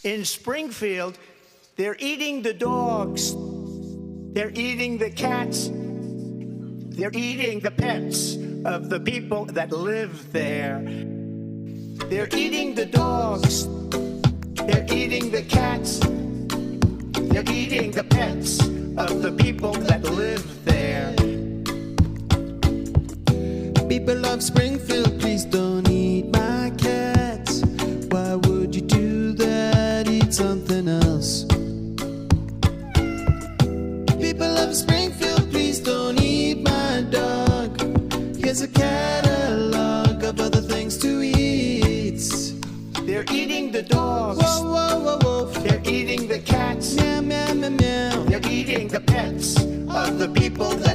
In Springfield, they're eating the dogs. They're eating the cats. They're eating the pets of the people that live there. They're eating the dogs. They're eating the cats. They're eating the pets of the people that live there. People of Springfield, please don't eat my cats. Why would you do that? Eat something else. People of Springfield, please don't eat my dog. Here's a catalog of other things to eat. They're eating the dogs. Whoa, whoa, whoa, whoa. They're eating the cats. Meow, meow, meow, meow. They're eating the pets of the people that